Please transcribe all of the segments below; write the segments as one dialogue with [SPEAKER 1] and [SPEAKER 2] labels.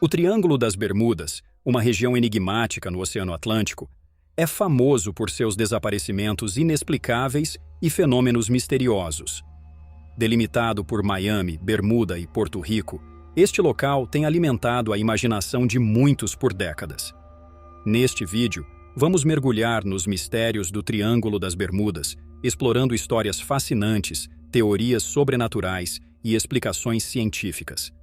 [SPEAKER 1] O Triângulo das Bermudas, uma região enigmática no Oceano Atlântico, é famoso por seus desaparecimentos inexplicáveis e fenômenos misteriosos. Delimitado por Miami, Bermuda e Porto Rico, este local tem alimentado a imaginação de muitos por décadas. Neste vídeo, vamos mergulhar nos mistérios do Triângulo das Bermudas, explorando histórias fascinantes, teorias sobrenaturais e explicações científicas.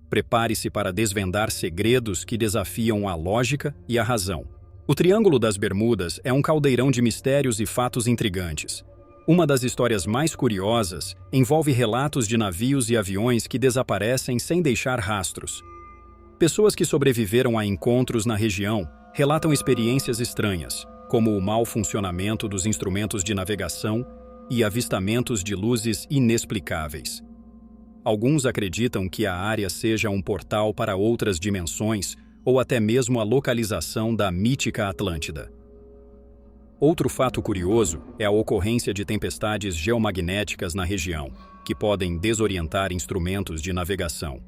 [SPEAKER 1] Prepare-se para desvendar segredos que desafiam a lógica e a razão. O Triângulo das Bermudas é um caldeirão de mistérios e fatos intrigantes. Uma das histórias mais curiosas envolve relatos de navios e aviões que desaparecem sem deixar rastros. Pessoas que sobreviveram a encontros na região relatam experiências estranhas, como o mau funcionamento dos instrumentos de navegação e avistamentos de luzes inexplicáveis. Alguns acreditam que a área seja um portal para outras dimensões ou até mesmo a localização da mítica Atlântida. Outro fato curioso é a ocorrência de tempestades geomagnéticas na região, que podem desorientar instrumentos de navegação.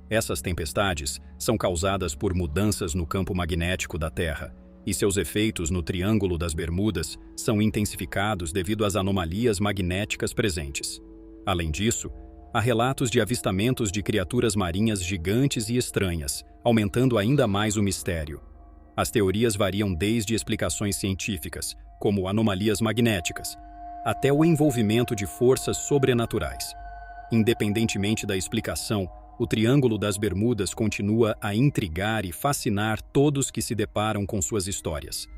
[SPEAKER 1] Essas tempestades são causadas por mudanças no campo magnético da Terra, e seus efeitos no Triângulo das Bermudas são intensificados devido às anomalias magnéticas presentes. Além disso, há relatos de avistamentos de criaturas marinhas gigantes e estranhas, aumentando ainda mais o mistério. As teorias variam desde explicações científicas, como anomalias magnéticas, até o envolvimento de forças sobrenaturais. Independentemente da explicação, o Triângulo das Bermudas continua a intrigar e fascinar todos que se deparam com suas histórias.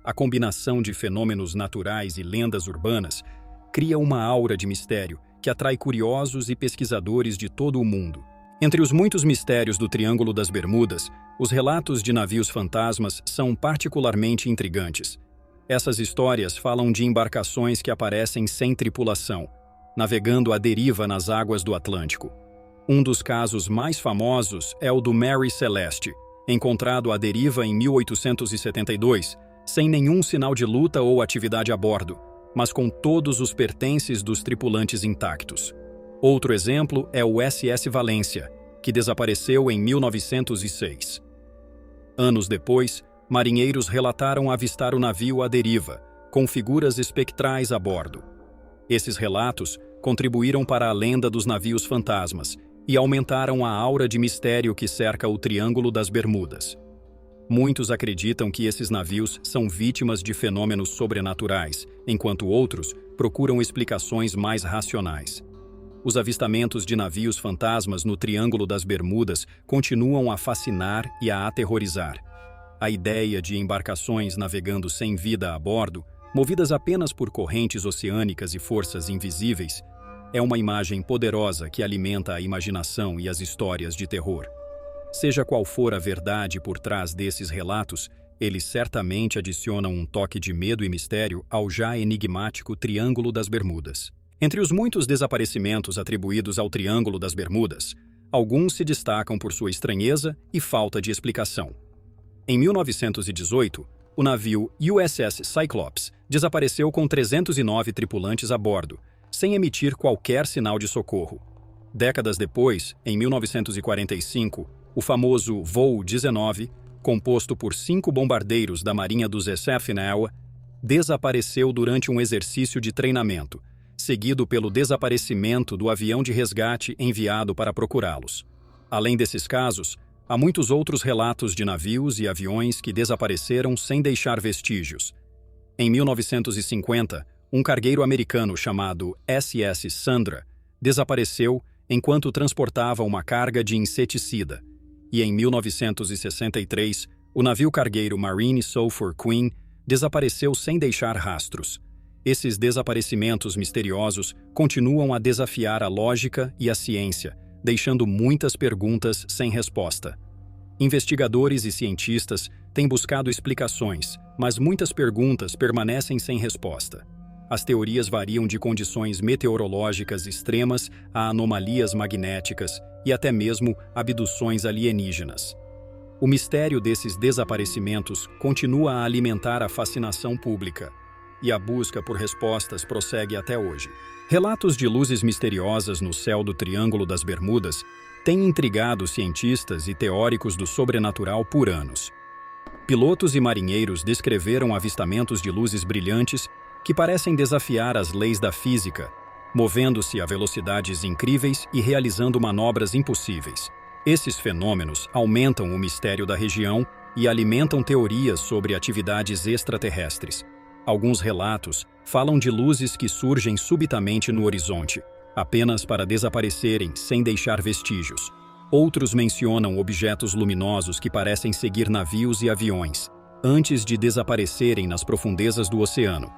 [SPEAKER 1] A combinação de fenômenos naturais e lendas urbanas cria uma aura de mistério que atrai curiosos e pesquisadores de todo o mundo. Entre os muitos mistérios do Triângulo das Bermudas, os relatos de navios fantasmas são particularmente intrigantes. Essas histórias falam de embarcações que aparecem sem tripulação, navegando à deriva nas águas do Atlântico. Um dos casos mais famosos é o do Mary Celeste, encontrado à deriva em 1872, sem nenhum sinal de luta ou atividade a bordo, mas com todos os pertences dos tripulantes intactos. Outro exemplo é o SS Valência, que desapareceu em 1906. Anos depois, marinheiros relataram avistar o navio à deriva, com figuras espectrais a bordo. Esses relatos contribuíram para a lenda dos navios fantasmas e aumentaram a aura de mistério que cerca o Triângulo das Bermudas. Muitos acreditam que esses navios são vítimas de fenômenos sobrenaturais, enquanto outros procuram explicações mais racionais. Os avistamentos de navios fantasmas no Triângulo das Bermudas continuam a fascinar e a aterrorizar. A ideia de embarcações navegando sem vida a bordo, movidas apenas por correntes oceânicas e forças invisíveis, é uma imagem poderosa que alimenta a imaginação e as histórias de terror. Seja qual for a verdade por trás desses relatos, eles certamente adicionam um toque de medo e mistério ao já enigmático Triângulo das Bermudas. Entre os muitos desaparecimentos atribuídos ao Triângulo das Bermudas, alguns se destacam por sua estranheza e falta de explicação. Em 1918, o navio USS Cyclops desapareceu com 309 tripulantes a bordo, sem emitir qualquer sinal de socorro. Décadas depois, em 1945, o famoso Voo 19, composto por 5 bombardeiros da Marinha dos SF-NAWA, desapareceu durante um exercício de treinamento, seguido pelo desaparecimento do avião de resgate enviado para procurá-los. Além desses casos, há muitos outros relatos de navios e aviões que desapareceram sem deixar vestígios. Em 1950, um cargueiro americano chamado SS Sandra desapareceu enquanto transportava uma carga de inseticida. E em 1963, o navio cargueiro Marine Sulphur Queen desapareceu sem deixar rastros. Esses desaparecimentos misteriosos continuam a desafiar a lógica e a ciência, deixando muitas perguntas sem resposta. Investigadores e cientistas têm buscado explicações, mas muitas perguntas permanecem sem resposta. As teorias variam de condições meteorológicas extremas a anomalias magnéticas e até mesmo abduções alienígenas. O mistério desses desaparecimentos continua a alimentar a fascinação pública, e a busca por respostas prossegue até hoje. Relatos de luzes misteriosas no céu do Triângulo das Bermudas tem intrigado cientistas e teóricos do sobrenatural por anos. Pilotos e marinheiros descreveram avistamentos de luzes brilhantes que parecem desafiar as leis da física, movendo-se a velocidades incríveis e realizando manobras impossíveis. Esses fenômenos aumentam o mistério da região e alimentam teorias sobre atividades extraterrestres. Alguns relatos falam de luzes que surgem subitamente no horizonte, apenas para desaparecerem sem deixar vestígios. Outros mencionam objetos luminosos que parecem seguir navios e aviões, antes de desaparecerem nas profundezas do oceano.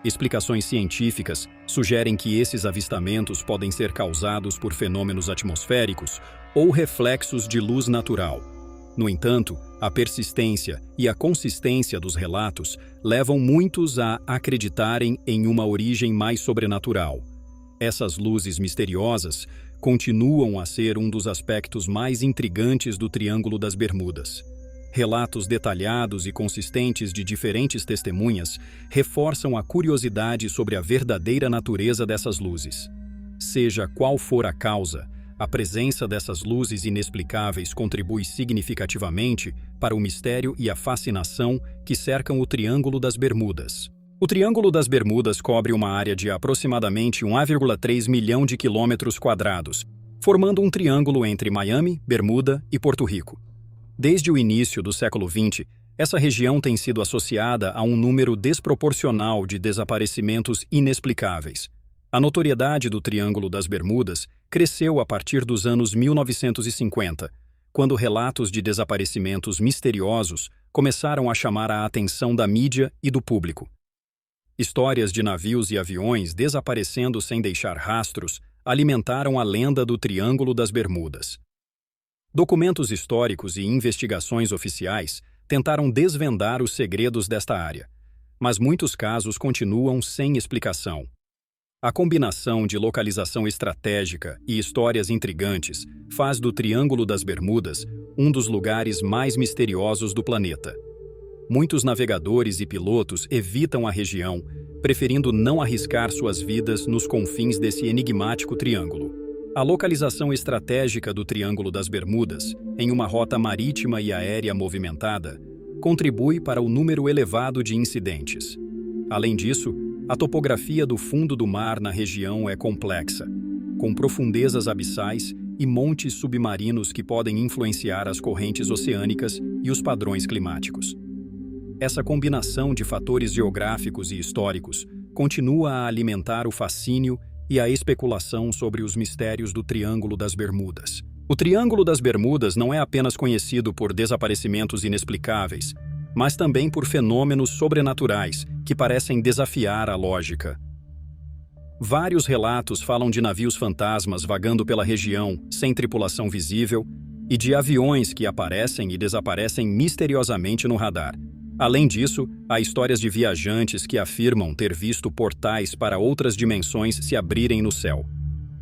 [SPEAKER 1] Explicações científicas sugerem que esses avistamentos podem ser causados por fenômenos atmosféricos ou reflexos de luz natural. No entanto, a persistência e a consistência dos relatos levam muitos a acreditarem em uma origem mais sobrenatural. Essas luzes misteriosas continuam a ser um dos aspectos mais intrigantes do Triângulo das Bermudas. Relatos detalhados e consistentes de diferentes testemunhas reforçam a curiosidade sobre a verdadeira natureza dessas luzes. Seja qual for a causa, a presença dessas luzes inexplicáveis contribui significativamente para o mistério e a fascinação que cercam o Triângulo das Bermudas. O Triângulo das Bermudas cobre uma área de aproximadamente 1,3 milhão de quilômetros quadrados, formando um triângulo entre Miami, Bermuda e Porto Rico. Desde o início do século XX, essa região tem sido associada a um número desproporcional de desaparecimentos inexplicáveis. A notoriedade do Triângulo das Bermudas cresceu a partir dos anos 1950, quando relatos de desaparecimentos misteriosos começaram a chamar a atenção da mídia e do público. Histórias de navios e aviões desaparecendo sem deixar rastros alimentaram a lenda do Triângulo das Bermudas. Documentos históricos e investigações oficiais tentaram desvendar os segredos desta área, mas muitos casos continuam sem explicação. A combinação de localização estratégica e histórias intrigantes faz do Triângulo das Bermudas um dos lugares mais misteriosos do planeta. Muitos navegadores e pilotos evitam a região, preferindo não arriscar suas vidas nos confins desse enigmático triângulo. A localização estratégica do Triângulo das Bermudas, em uma rota marítima e aérea movimentada, contribui para o número elevado de incidentes. Além disso, a topografia do fundo do mar na região é complexa, com profundezas abissais e montes submarinos que podem influenciar as correntes oceânicas e os padrões climáticos. Essa combinação de fatores geográficos e históricos continua a alimentar o fascínio e a especulação sobre os mistérios do Triângulo das Bermudas. O Triângulo das Bermudas não é apenas conhecido por desaparecimentos inexplicáveis, mas também por fenômenos sobrenaturais que parecem desafiar a lógica. Vários relatos falam de navios fantasmas vagando pela região sem tripulação visível e de aviões que aparecem e desaparecem misteriosamente no radar. Além disso, há histórias de viajantes que afirmam ter visto portais para outras dimensões se abrirem no céu.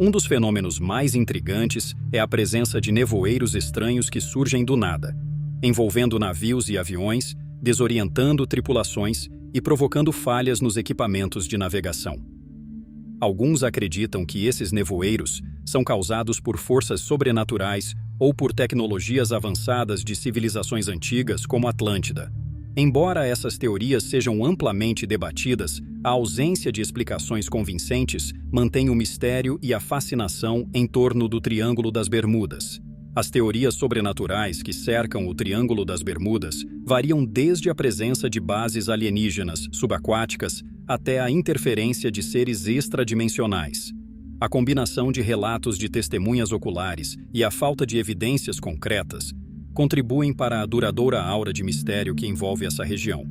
[SPEAKER 1] Um dos fenômenos mais intrigantes é a presença de nevoeiros estranhos que surgem do nada, envolvendo navios e aviões, desorientando tripulações e provocando falhas nos equipamentos de navegação. Alguns acreditam que esses nevoeiros são causados por forças sobrenaturais ou por tecnologias avançadas de civilizações antigas como Atlântida. Embora essas teorias sejam amplamente debatidas, a ausência de explicações convincentes mantém o mistério e a fascinação em torno do Triângulo das Bermudas. As teorias sobrenaturais que cercam o Triângulo das Bermudas variam desde a presença de bases alienígenas subaquáticas até a interferência de seres extradimensionais. A combinação de relatos de testemunhas oculares e a falta de evidências concretas contribuem para a duradoura aura de mistério que envolve essa região.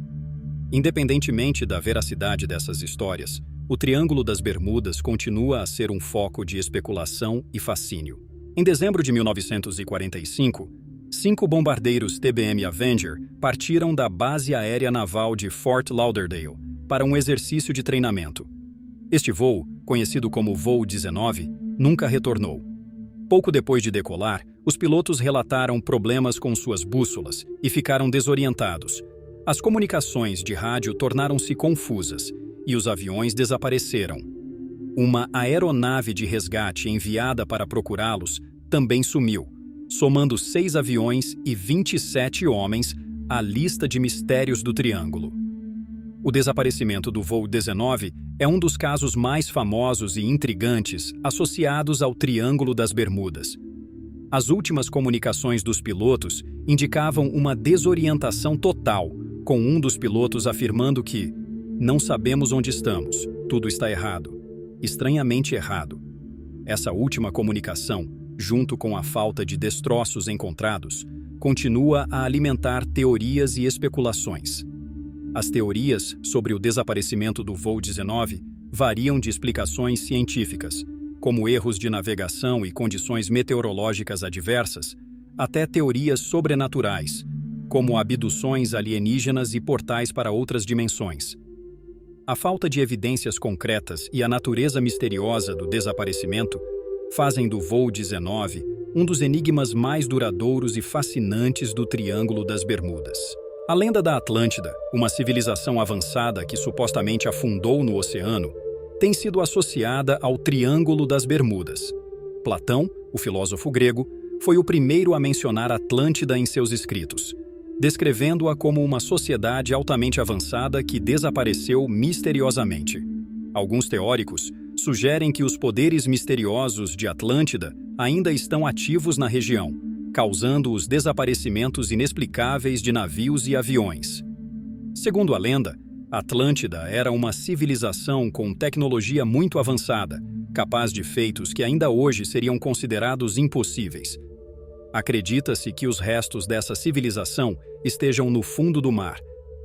[SPEAKER 1] Independentemente da veracidade dessas histórias, o Triângulo das Bermudas continua a ser um foco de especulação e fascínio. Em dezembro de 1945, 5 bombardeiros TBM Avenger partiram da Base Aérea Naval de Fort Lauderdale para um exercício de treinamento. Este voo, conhecido como Voo 19, nunca retornou. Pouco depois de decolar, os pilotos relataram problemas com suas bússolas e ficaram desorientados. As comunicações de rádio tornaram-se confusas e os aviões desapareceram. Uma aeronave de resgate enviada para procurá-los também sumiu, somando 6 aviões e 27 homens à lista de mistérios do Triângulo. O desaparecimento do voo 19 é um dos casos mais famosos e intrigantes associados ao Triângulo das Bermudas. As últimas comunicações dos pilotos indicavam uma desorientação total, com um dos pilotos afirmando que "não sabemos onde estamos, tudo está errado, estranhamente errado". Essa última comunicação, junto com a falta de destroços encontrados, continua a alimentar teorias e especulações. As teorias sobre o desaparecimento do voo 19 variam de explicações científicas, como erros de navegação e condições meteorológicas adversas, até teorias sobrenaturais, como abduções alienígenas e portais para outras dimensões. A falta de evidências concretas e a natureza misteriosa do desaparecimento fazem do voo 19 um dos enigmas mais duradouros e fascinantes do Triângulo das Bermudas. A lenda da Atlântida, uma civilização avançada que supostamente afundou no oceano, tem sido associada ao Triângulo das Bermudas. Platão, o filósofo grego, foi o primeiro a mencionar Atlântida em seus escritos, descrevendo-a como uma sociedade altamente avançada que desapareceu misteriosamente. Alguns teóricos sugerem que os poderes misteriosos de Atlântida ainda estão ativos na região, causando os desaparecimentos inexplicáveis de navios e aviões. Segundo a lenda, Atlântida era uma civilização com tecnologia muito avançada, capaz de feitos que ainda hoje seriam considerados impossíveis. Acredita-se que os restos dessa civilização estejam no fundo do mar,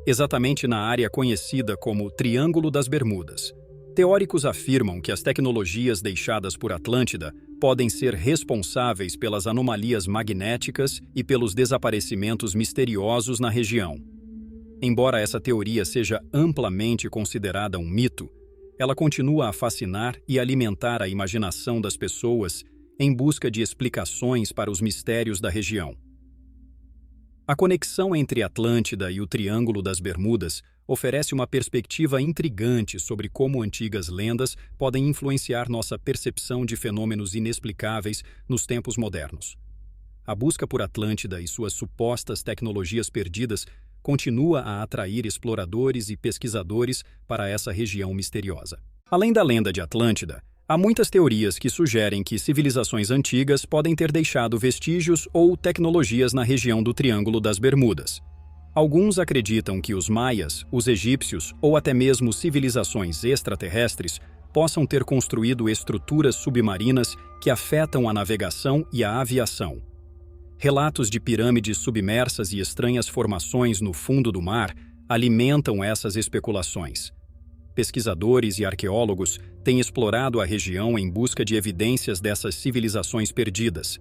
[SPEAKER 1] exatamente na área conhecida como Triângulo das Bermudas. Teóricos afirmam que as tecnologias deixadas por Atlântida podem ser responsáveis pelas anomalias magnéticas e pelos desaparecimentos misteriosos na região. Embora essa teoria seja amplamente considerada um mito, ela continua a fascinar e alimentar a imaginação das pessoas em busca de explicações para os mistérios da região. A conexão entre Atlântida e o Triângulo das Bermudas oferece uma perspectiva intrigante sobre como antigas lendas podem influenciar nossa percepção de fenômenos inexplicáveis nos tempos modernos. A busca por Atlântida e suas supostas tecnologias perdidas continua a atrair exploradores e pesquisadores para essa região misteriosa. Além da lenda de Atlântida, há muitas teorias que sugerem que civilizações antigas podem ter deixado vestígios ou tecnologias na região do Triângulo das Bermudas. Alguns acreditam que os maias, os egípcios ou até mesmo civilizações extraterrestres possam ter construído estruturas submarinas que afetam a navegação e a aviação. Relatos de pirâmides submersas e estranhas formações no fundo do mar alimentam essas especulações. Pesquisadores e arqueólogos têm explorado a região em busca de evidências dessas civilizações perdidas.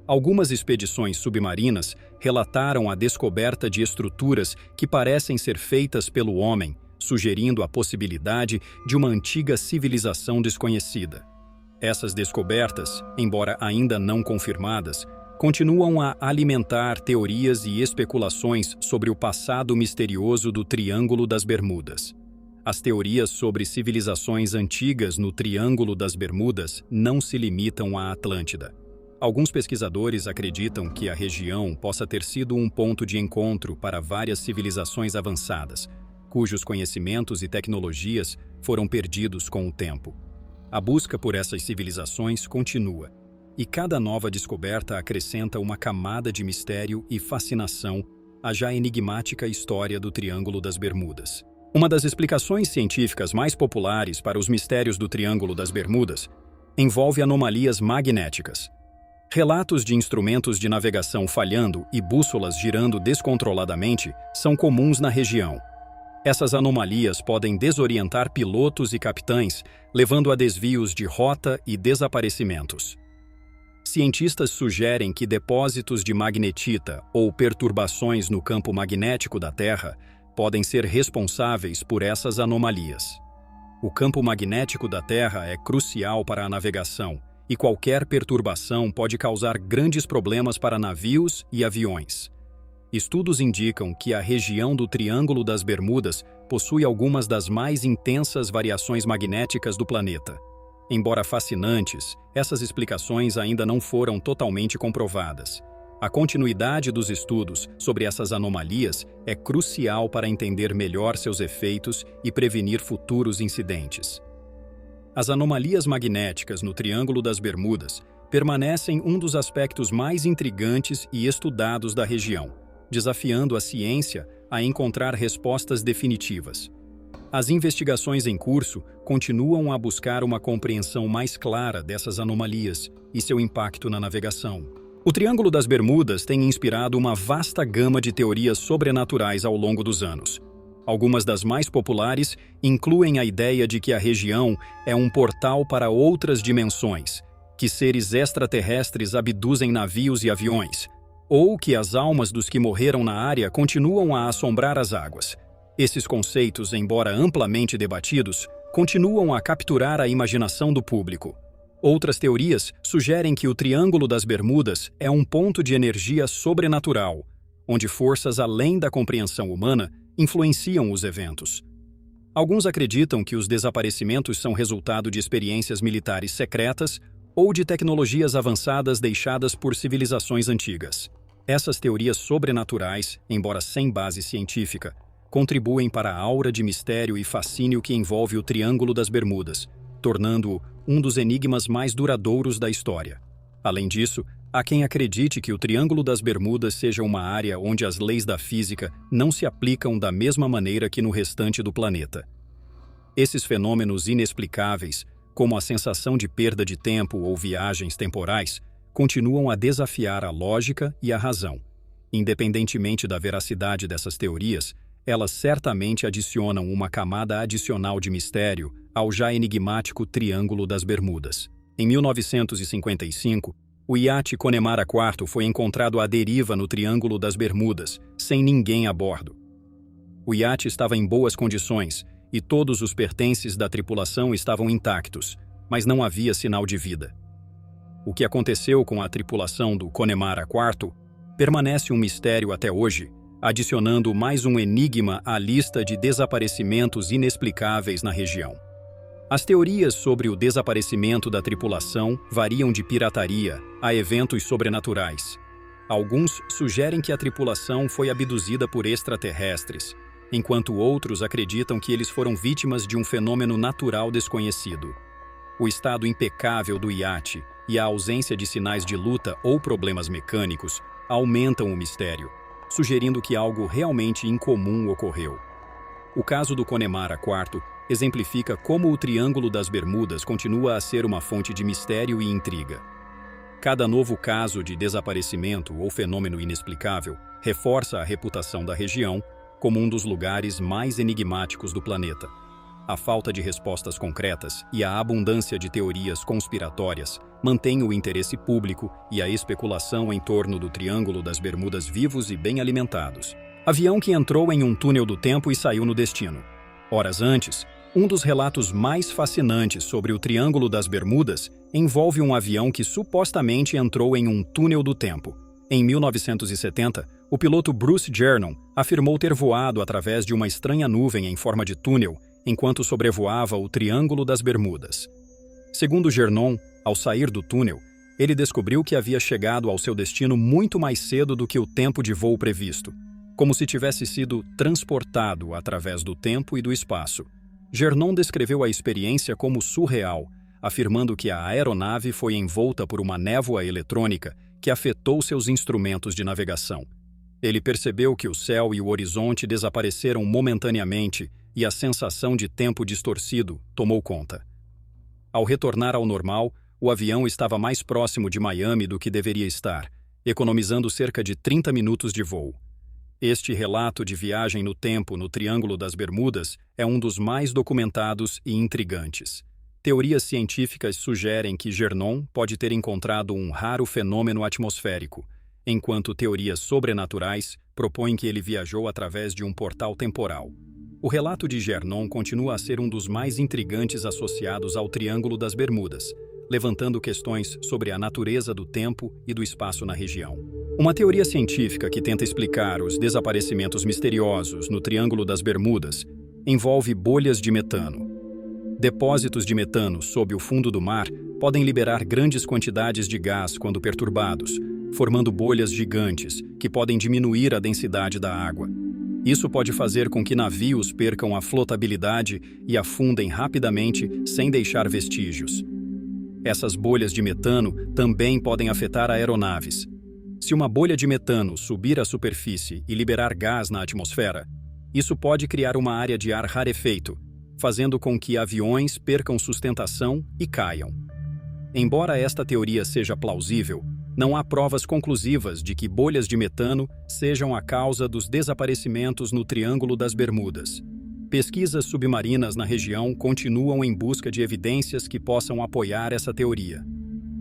[SPEAKER 1] Algumas expedições submarinas relataram a descoberta de estruturas que parecem ser feitas pelo homem, sugerindo a possibilidade de uma antiga civilização desconhecida. Essas descobertas, embora ainda não confirmadas, continuam a alimentar teorias e especulações sobre o passado misterioso do Triângulo das Bermudas. As teorias sobre civilizações antigas no Triângulo das Bermudas não se limitam à Atlântida. Alguns pesquisadores acreditam que a região possa ter sido um ponto de encontro para várias civilizações avançadas, cujos conhecimentos e tecnologias foram perdidos com o tempo. A busca por essas civilizações continua, e cada nova descoberta acrescenta uma camada de mistério e fascinação à já enigmática história do Triângulo das Bermudas. Uma das explicações científicas mais populares para os mistérios do Triângulo das Bermudas envolve anomalias magnéticas. Relatos de instrumentos de navegação falhando e bússolas girando descontroladamente são comuns na região. Essas anomalias podem desorientar pilotos e capitães, levando a desvios de rota e desaparecimentos. Cientistas sugerem que depósitos de magnetita ou perturbações no campo magnético da Terra podem ser responsáveis por essas anomalias. O campo magnético da Terra é crucial para a navegação, e qualquer perturbação pode causar grandes problemas para navios e aviões. Estudos indicam que a região do Triângulo das Bermudas possui algumas das mais intensas variações magnéticas do planeta. Embora fascinantes, essas explicações ainda não foram totalmente comprovadas. A continuidade dos estudos sobre essas anomalias é crucial para entender melhor seus efeitos e prevenir futuros incidentes. As anomalias magnéticas no Triângulo das Bermudas permanecem um dos aspectos mais intrigantes e estudados da região, desafiando a ciência a encontrar respostas definitivas. As investigações em curso continuam a buscar uma compreensão mais clara dessas anomalias e seu impacto na navegação. O Triângulo das Bermudas tem inspirado uma vasta gama de teorias sobrenaturais ao longo dos anos. Algumas das mais populares incluem a ideia de que a região é um portal para outras dimensões, que seres extraterrestres abduzem navios e aviões, ou que as almas dos que morreram na área continuam a assombrar as águas. Esses conceitos, embora amplamente debatidos, continuam a capturar a imaginação do público. Outras teorias sugerem que o Triângulo das Bermudas é um ponto de energia sobrenatural, onde forças além da compreensão humana influenciam os eventos. Alguns acreditam que os desaparecimentos são resultado de experiências militares secretas ou de tecnologias avançadas deixadas por civilizações antigas. Essas teorias sobrenaturais, embora sem base científica, contribuem para a aura de mistério e fascínio que envolve o Triângulo das Bermudas, tornando-o um dos enigmas mais duradouros da história. Além disso, há quem acredite que o Triângulo das Bermudas seja uma área onde as leis da física não se aplicam da mesma maneira que no restante do planeta. Esses fenômenos inexplicáveis, como a sensação de perda de tempo ou viagens temporais, continuam a desafiar a lógica e a razão. Independentemente da veracidade dessas teorias, elas certamente adicionam uma camada adicional de mistério ao já enigmático Triângulo das Bermudas. Em 1955, o iate Connemara IV foi encontrado à deriva no Triângulo das Bermudas, sem ninguém a bordo. O iate estava em boas condições e todos os pertences da tripulação estavam intactos, mas não havia sinal de vida. O que aconteceu com a tripulação do Connemara IV permanece um mistério até hoje, adicionando mais um enigma à lista de desaparecimentos inexplicáveis na região. As teorias sobre o desaparecimento da tripulação variam de pirataria a eventos sobrenaturais. Alguns sugerem que a tripulação foi abduzida por extraterrestres, enquanto outros acreditam que eles foram vítimas de um fenômeno natural desconhecido. O estado impecável do iate e a ausência de sinais de luta ou problemas mecânicos aumentam o mistério, sugerindo que algo realmente incomum ocorreu. O caso do Connemara IV exemplifica como o Triângulo das Bermudas continua a ser uma fonte de mistério e intriga. Cada novo caso de desaparecimento ou fenômeno inexplicável reforça a reputação da região como um dos lugares mais enigmáticos do planeta. A falta de respostas concretas e a abundância de teorias conspiratórias mantêm o interesse público e a especulação em torno do Triângulo das Bermudas vivos e bem alimentados. Avião que entrou em um túnel do tempo e saiu no destino. Horas antes, um dos relatos mais fascinantes sobre o Triângulo das Bermudas envolve um avião que supostamente entrou em um túnel do tempo. Em 1970, o piloto Bruce Gernon afirmou ter voado através de uma estranha nuvem em forma de túnel enquanto sobrevoava o Triângulo das Bermudas. Segundo Gernon, ao sair do túnel, ele descobriu que havia chegado ao seu destino muito mais cedo do que o tempo de voo previsto, como se tivesse sido transportado através do tempo e do espaço. Gernon descreveu a experiência como surreal, afirmando que a aeronave foi envolta por uma névoa eletrônica que afetou seus instrumentos de navegação. Ele percebeu que o céu e o horizonte desapareceram momentaneamente e a sensação de tempo distorcido tomou conta. Ao retornar ao normal, o avião estava mais próximo de Miami do que deveria estar, economizando cerca de 30 minutos de voo. Este relato de viagem no tempo no Triângulo das Bermudas é um dos mais documentados e intrigantes. Teorias científicas sugerem que Gernon pode ter encontrado um raro fenômeno atmosférico, enquanto teorias sobrenaturais propõem que ele viajou através de um portal temporal. O relato de Gernon continua a ser um dos mais intrigantes associados ao Triângulo das Bermudas, levantando questões sobre a natureza do tempo e do espaço na região. Uma teoria científica que tenta explicar os desaparecimentos misteriosos no Triângulo das Bermudas envolve bolhas de metano. Depósitos de metano sob o fundo do mar podem liberar grandes quantidades de gás quando perturbados, formando bolhas gigantes que podem diminuir a densidade da água. Isso pode fazer com que navios percam a flotabilidade e afundem rapidamente sem deixar vestígios. Essas bolhas de metano também podem afetar aeronaves. Se uma bolha de metano subir à superfície e liberar gás na atmosfera, isso pode criar uma área de ar rarefeito, fazendo com que aviões percam sustentação e caiam. Embora esta teoria seja plausível, não há provas conclusivas de que bolhas de metano sejam a causa dos desaparecimentos no Triângulo das Bermudas. Pesquisas submarinas na região continuam em busca de evidências que possam apoiar essa teoria.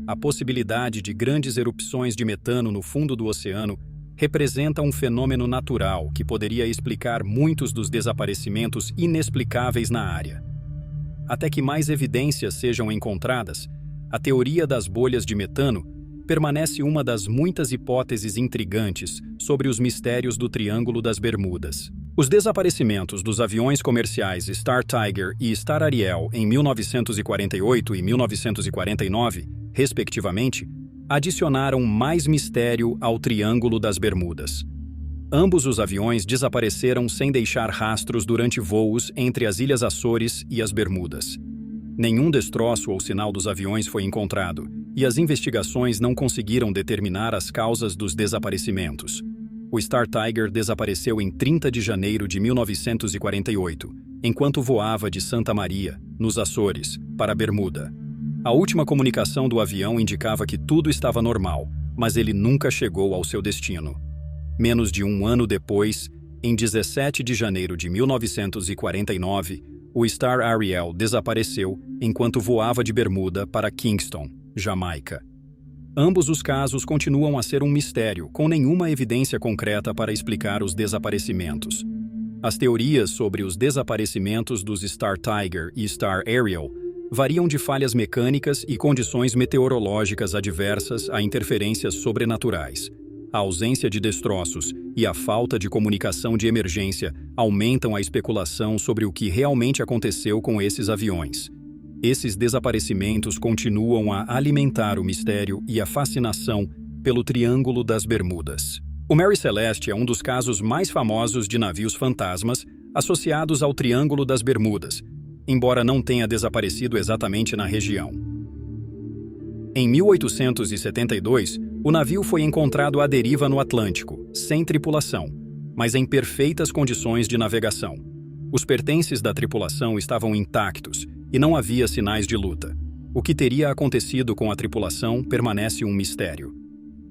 [SPEAKER 1] A possibilidade de grandes erupções de metano no fundo do oceano representa um fenômeno natural que poderia explicar muitos dos desaparecimentos inexplicáveis na área. Até que mais evidências sejam encontradas, a teoria das bolhas de metano permanece uma das muitas hipóteses intrigantes sobre os mistérios do Triângulo das Bermudas. Os desaparecimentos dos aviões comerciais Star Tiger e Star Ariel em 1948 e 1949, respectivamente, adicionaram mais mistério ao Triângulo das Bermudas. Ambos os aviões desapareceram sem deixar rastros durante voos entre as Ilhas Açores e as Bermudas. Nenhum destroço ou sinal dos aviões foi encontrado, e as investigações não conseguiram determinar as causas dos desaparecimentos. O Star Tiger desapareceu em 30 de janeiro de 1948, enquanto voava de Santa Maria, nos Açores, para Bermuda. A última comunicação do avião indicava que tudo estava normal, mas ele nunca chegou ao seu destino. Menos de um ano depois, em 17 de janeiro de 1949, o Star Ariel desapareceu enquanto voava de Bermuda para Kingston, Jamaica. Ambos os casos continuam a ser um mistério, com nenhuma evidência concreta para explicar os desaparecimentos. As teorias sobre os desaparecimentos dos Star Tiger e Star Ariel variam de falhas mecânicas e condições meteorológicas adversas a interferências sobrenaturais. A ausência de destroços e a falta de comunicação de emergência aumentam a especulação sobre o que realmente aconteceu com esses aviões. Esses desaparecimentos continuam a alimentar o mistério e a fascinação pelo Triângulo das Bermudas. O Mary Celeste é um dos casos mais famosos de navios fantasmas associados ao Triângulo das Bermudas, embora não tenha desaparecido exatamente na região. Em 1872, o navio foi encontrado à deriva no Atlântico, sem tripulação, mas em perfeitas condições de navegação. Os pertences da tripulação estavam intactos e não havia sinais de luta. O que teria acontecido com a tripulação permanece um mistério.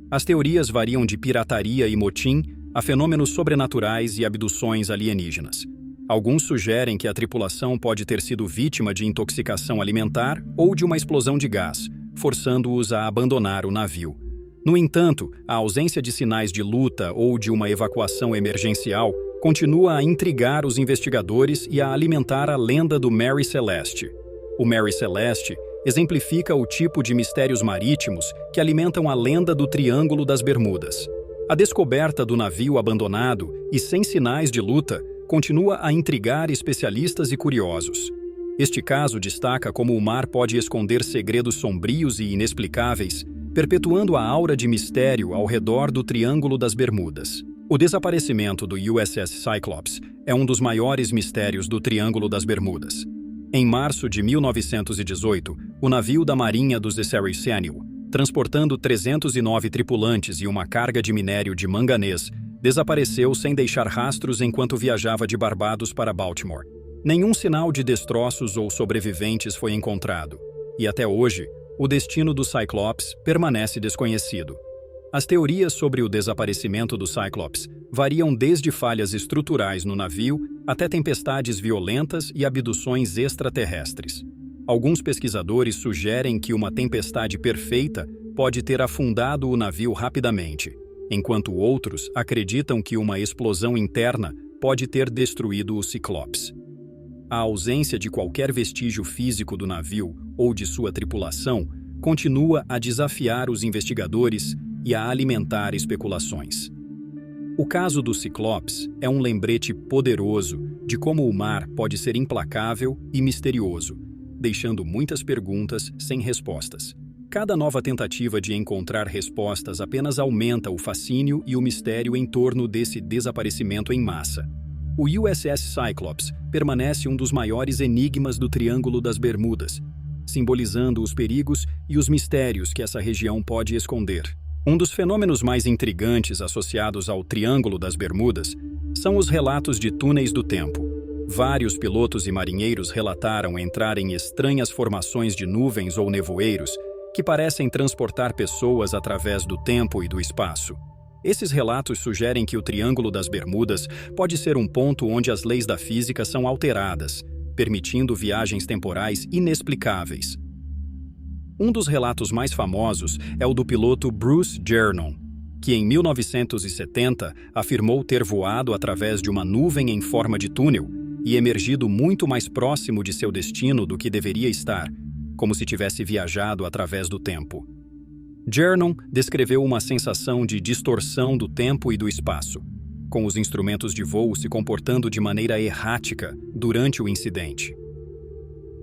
[SPEAKER 1] As teorias variam de pirataria e motim a fenômenos sobrenaturais e abduções alienígenas. Alguns sugerem que a tripulação pode ter sido vítima de intoxicação alimentar ou de uma explosão de gás, forçando-os a abandonar o navio. No entanto, a ausência de sinais de luta ou de uma evacuação emergencial continua a intrigar os investigadores e a alimentar a lenda do Mary Celeste. O Mary Celeste exemplifica o tipo de mistérios marítimos que alimentam a lenda do Triângulo das Bermudas. A descoberta do navio abandonado e sem sinais de luta continua a intrigar especialistas e curiosos. Este caso destaca como o mar pode esconder segredos sombrios e inexplicáveis, perpetuando a aura de mistério ao redor do Triângulo das Bermudas. O desaparecimento do USS Cyclops é um dos maiores mistérios do Triângulo das Bermudas. Em março de 1918, o navio da Marinha dos Essary-Samuel, transportando 309 tripulantes e uma carga de minério de manganês, desapareceu sem deixar rastros enquanto viajava de Barbados para Baltimore. Nenhum sinal de destroços ou sobreviventes foi encontrado, e até hoje, o destino do Cyclops permanece desconhecido. As teorias sobre o desaparecimento do Cyclops variam desde falhas estruturais no navio até tempestades violentas e abduções extraterrestres. Alguns pesquisadores sugerem que uma tempestade perfeita pode ter afundado o navio rapidamente, enquanto outros acreditam que uma explosão interna pode ter destruído o Cyclops. A ausência de qualquer vestígio físico do navio ou de sua tripulação continua a desafiar os investigadores e a alimentar especulações. O caso do Cyclops é um lembrete poderoso de como o mar pode ser implacável e misterioso, deixando muitas perguntas sem respostas. Cada nova tentativa de encontrar respostas apenas aumenta o fascínio e o mistério em torno desse desaparecimento em massa. O USS Cyclops permanece um dos maiores enigmas do Triângulo das Bermudas, simbolizando os perigos e os mistérios que essa região pode esconder. Um dos fenômenos mais intrigantes associados ao Triângulo das Bermudas são os relatos de túneis do tempo. Vários pilotos e marinheiros relataram entrar em estranhas formações de nuvens ou nevoeiros que parecem transportar pessoas através do tempo e do espaço. Esses relatos sugerem que o Triângulo das Bermudas pode ser um ponto onde as leis da física são alteradas, permitindo viagens temporais inexplicáveis. Um dos relatos mais famosos é o do piloto Bruce Jernon, que em 1970 afirmou ter voado através de uma nuvem em forma de túnel e emergido muito mais próximo de seu destino do que deveria estar, como se tivesse viajado através do tempo. Jernon descreveu uma sensação de distorção do tempo e do espaço, com os instrumentos de voo se comportando de maneira errática durante o incidente.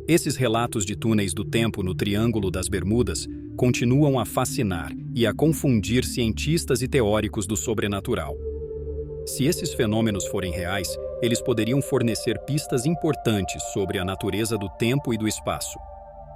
[SPEAKER 1] Esses relatos de túneis do tempo no Triângulo das Bermudas continuam a fascinar e a confundir cientistas e teóricos do sobrenatural. Se esses fenômenos forem reais, eles poderiam fornecer pistas importantes sobre a natureza do tempo e do espaço.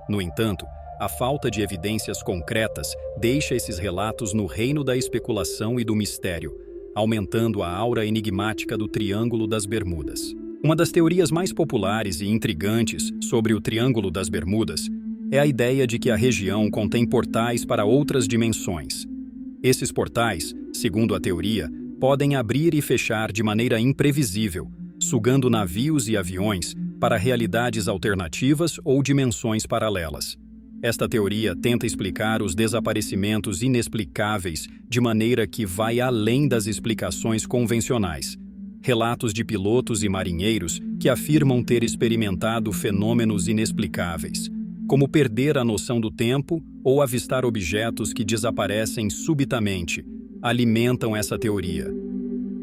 [SPEAKER 1] No entanto, a falta de evidências concretas deixa esses relatos no reino da especulação e do mistério, aumentando a aura enigmática do Triângulo das Bermudas. Uma das teorias mais populares e intrigantes sobre o Triângulo das Bermudas é a ideia de que a região contém portais para outras dimensões. Esses portais, segundo a teoria, podem abrir e fechar de maneira imprevisível, sugando navios e aviões para realidades alternativas ou dimensões paralelas. Esta teoria tenta explicar os desaparecimentos inexplicáveis de maneira que vai além das explicações convencionais. Relatos de pilotos e marinheiros que afirmam ter experimentado fenômenos inexplicáveis, como perder a noção do tempo ou avistar objetos que desaparecem subitamente, alimentam essa teoria.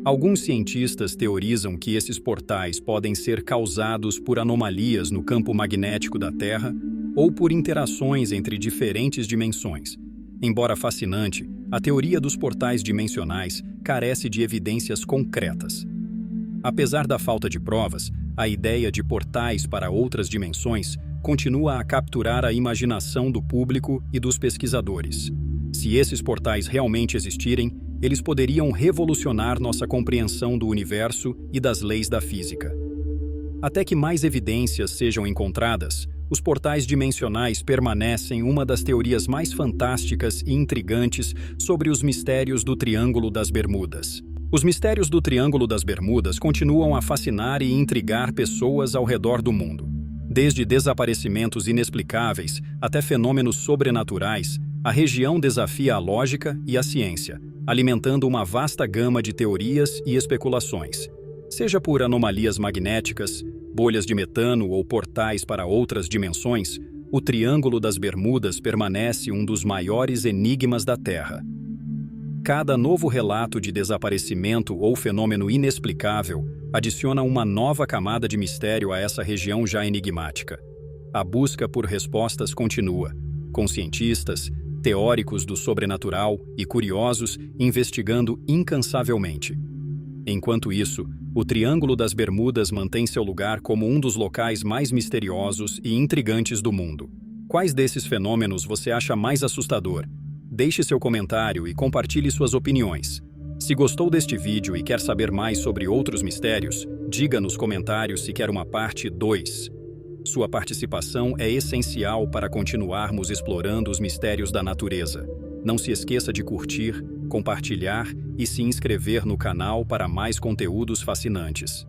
[SPEAKER 1] Alguns cientistas teorizam que esses portais podem ser causados por anomalias no campo magnético da Terra ou por interações entre diferentes dimensões. Embora fascinante, a teoria dos portais dimensionais carece de evidências concretas. Apesar da falta de provas, a ideia de portais para outras dimensões continua a capturar a imaginação do público e dos pesquisadores. Se esses portais realmente existirem, eles poderiam revolucionar nossa compreensão do universo e das leis da física. Até que mais evidências sejam encontradas, os portais dimensionais permanecem uma das teorias mais fantásticas e intrigantes sobre os mistérios do Triângulo das Bermudas. Os mistérios do Triângulo das Bermudas continuam a fascinar e intrigar pessoas ao redor do mundo. Desde desaparecimentos inexplicáveis até fenômenos sobrenaturais, a região desafia a lógica e a ciência, alimentando uma vasta gama de teorias e especulações. Seja por anomalias magnéticas, bolhas de metano ou portais para outras dimensões, o Triângulo das Bermudas permanece um dos maiores enigmas da Terra. Cada novo relato de desaparecimento ou fenômeno inexplicável adiciona uma nova camada de mistério a essa região já enigmática. A busca por respostas continua, com cientistas, teóricos do sobrenatural e curiosos investigando incansavelmente. Enquanto isso, o Triângulo das Bermudas mantém seu lugar como um dos locais mais misteriosos e intrigantes do mundo. Quais desses fenômenos você acha mais assustador? Deixe seu comentário e compartilhe suas opiniões. Se gostou deste vídeo e quer saber mais sobre outros mistérios, diga nos comentários se quer uma parte 2. Sua participação é essencial para continuarmos explorando os mistérios da natureza. Não se esqueça de curtir, compartilhar e se inscrever no canal para mais conteúdos fascinantes.